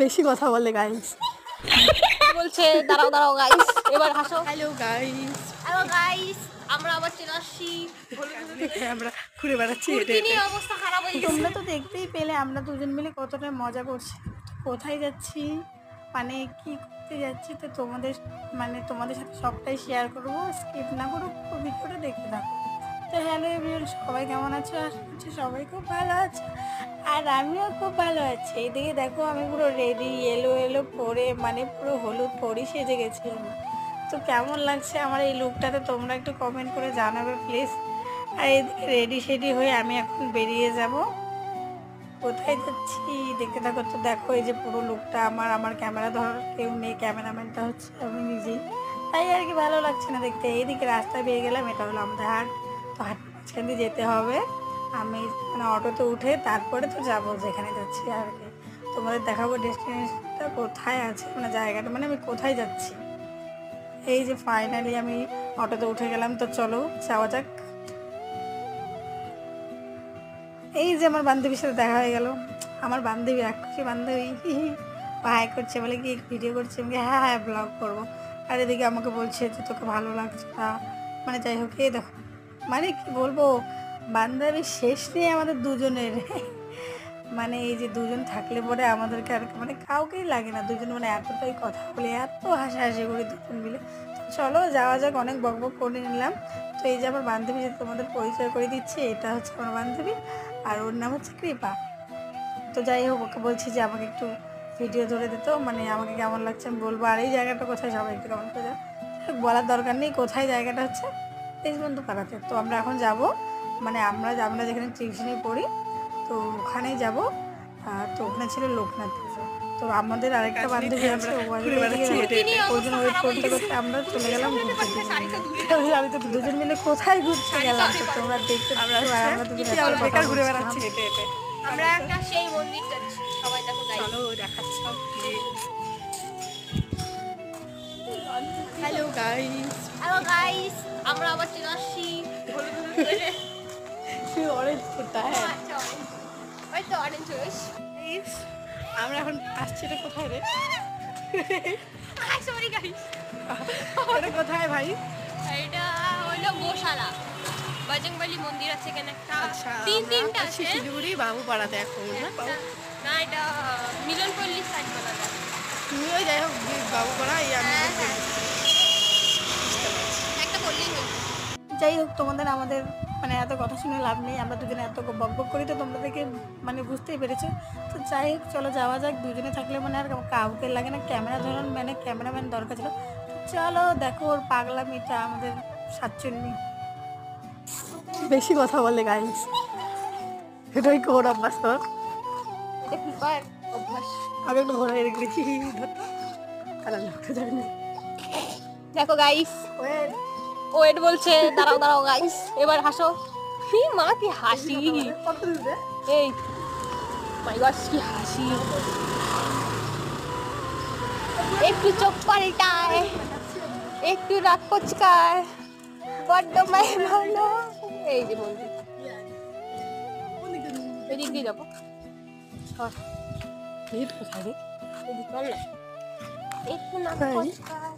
বেশি কথা বলে গাইস বলছে দাঁড়াও দাঁড়াও গাইস, এবার হাসো। হ্যালো গাইস, হ্যালো গাইস, আমরা আবার চলে আসছি। আমরা ঘুরে বেড়াচ্ছি কুর্তি নিয়ে অবস্থা খারাপ হয়ে গেছে। তোমরা তো দেখতেই পেলে আমরা দুজন মিলে কতটা মজা করছি। কোথায় যাচ্ছি মানে কি করতে যাচ্ছি তো তোমাদের সাথে সবটাই শেয়ার করবো, স্কিপ না করো, ভিডিওটা দেখতে থাকো। তো হ্যালো এভরিওয়ান, সবাই কেমন আছো? আশা করছি সবাই খুব ভালো আছে আর আমিও খুব ভালো আছি। এইদিকে দেখো আমি পুরো রেডি, এলো এলো পরে পুরো হলুদ পরি সেজে গেছি আমি। তো কেমন লাগছে আমার এই লুকটাতে তোমরা একটু কমেন্ট করে জানাবে প্লিজ। আর এদিকে রেডি সেডি হয়ে আমি এখন বেরিয়ে যাব। কোথায় যাচ্ছি দেখতে থাকো। তো দেখো এই যে পুরো লুকটা আমার ক্যামেরা ধরার কেউ নেই, ক্যামেরাম্যানটা হচ্ছে আমি নিজেই, তাই আর কি ভালো লাগছে না দেখতে। এইদিকে রাস্তায় বেরিয়ে গেলাম, এটা হলো আমাদের হাট। তো হাট মাঝখান দিয়ে যেতে হবে। আমি অটোতে উঠে তারপরে তো যাবো যেখানে যাচ্ছি আর কি। তোমাদের দেখাবো ডেস্টিনেশনটা কোথায় আছে, জায়গাটা আমি কোথায় যাচ্ছি। এই যে ফাইনালি আমি অটোতে উঠে গেলাম, তো চলো যাওয়া যাক। এই যে আমার বান্ধবীর সাথে দেখা হয়ে গেল, আমার বান্ধবী রাক্ষসী বান্ধবী হাই করছে, বলে কি ভিডিও করছে, আমি হ্যাঁ হ্যাঁ ব্লগ করবো। আর এদিকে আমাকে বলছে যে তোকে ভালো লাগছে না, যাই হোক। এই দেখো কি বলবো, বান্ধবীর শেষ নেই আমাদের দুজনের এই যে দুজন থাকলে পরে আমাদেরকে আর কাউকেই লাগে না, দুজন এতটাই কথা বলে, এত হাসাহাসি করি দুজন মিলে। তো চলো যাওয়া যাক, অনেক বক বক করে নিলাম। তো এই যে আমার বান্ধবী, যে তোমাদের পরিচয় করে দিচ্ছে, এটা হচ্ছে আমার বান্ধবী আর ওর নাম হচ্ছে কৃপা। তো যাই হোক, ওকে বলছি যে আমাকে একটু ভিডিও ধরে দিত, আমাকে কেমন লাগছে আমি বলবো। আর এই জায়গাটা কোথায় সবাই একটু কেমন করে বলার দরকার নেই, কোথায় জায়গাটা হচ্ছে দেশবন্ধু পাড়াতে। তো আমরা এখন যাব, আমরা আমরা যেখানে টিউশনে পড়ি তো ওখানেই যাব। তো ওখানে ছিল লোকনাথ পুজো। তো আমাদের আরেকটা বান্ধবী আছে, ওর জন্য ওয়েট করতে করতে আমরা চলে গেলাম ঘুরতে। আমি তো দুজন মিলে কোথায় ঘুরতে গেলাম, তো তোমরা দেখতে আমরা দুজন ঘুরে বেড়াচ্ছি হেঁটে হেঁটে। আমরা একটা সেই মন্দির যাচ্ছি, সবাই দেখো গাইস। চলো দেখাচ্ছি। হ্যালো গাইস, হ্যালো গাইস, আমরা আবার চলে আসছি। অরেঞ্জ কোথায়? আচ্ছা, ওই তো অরেঞ্জ রোজ। আমরা এখন আসছি, এটা কোথায় রে? সরি গাইস, এটা কোথায় ভাই? এটা হলো গোশালা, বজরংবলী মন্দির আছে এখানে একটা। আচ্ছা, তিনটা আছে। শিলিগুড়ি বাবুপাড়াতে এখন না, এটা মিলনপল্লী সাইড বলা যায়। তুমি ওই যাই হোক বাবুপাড়া, আমি একটা বললেই হলো। যাই হোক, তোমাদের আমাদের এত কথা শুনে লাভ নেই, আমরা দুজনে এত বক বক করি তো তোমরা দেখে বুঝতেই পেরেছো। তো যাই হোক চলো যাওয়া যাক, দুজনে থাকলে আর কাউকে লাগে না, ক্যামেরা ধরুন ক্যামেরাম্যান দরকার ছিল। চলো দেখো ওর পাগলামিটা, আমাদের সাতচল্লি বেশি কথা বলে গাইস, এটাই কোর অভ্যাস তোর। এটা কি কয় অভ্যাস? আমি একটু ঘোরা রেখেছি দেখো গাইস, ওয়েট বলছে দাঁড়াও দাঁড়াও গাইস, এবার হাসো। কি মা কি হাসি, এই মাই গড কি হাসি। একটু চোখ পাল্টায়, একটু রাগ কোচকায়, বড্ড মায়ের ভালো। এই যে বন্ধু, এদিক দিয়ে যাবো, কোথায় রে? এদিক চল না, একটু না কোচকায়।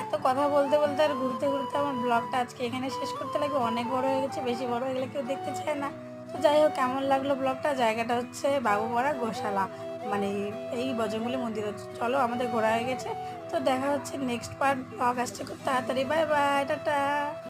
এত কথা বলতে বলতে আর ঘুরতে ঘুরতে আমার ব্লগটা আজকে এখানে শেষ করতে লাগবে, অনেক বড় হয়ে গেছে, বেশি বড় হয়ে গেলে কেউ দেখতে চায় না। তো যাই হোক, কেমন লাগলো ব্লগটা? জায়গাটা হচ্ছে বাবুপাড়া গোশালা, মানে এই বজরংবলী মন্দিরে। চলো আমাদের ঘোরা হয়ে গেছে, তো দেখা হচ্ছে নেক্সট পার্ট। ব্লগ আসছে খুব তাড়াতাড়ি। Bye bye, tata.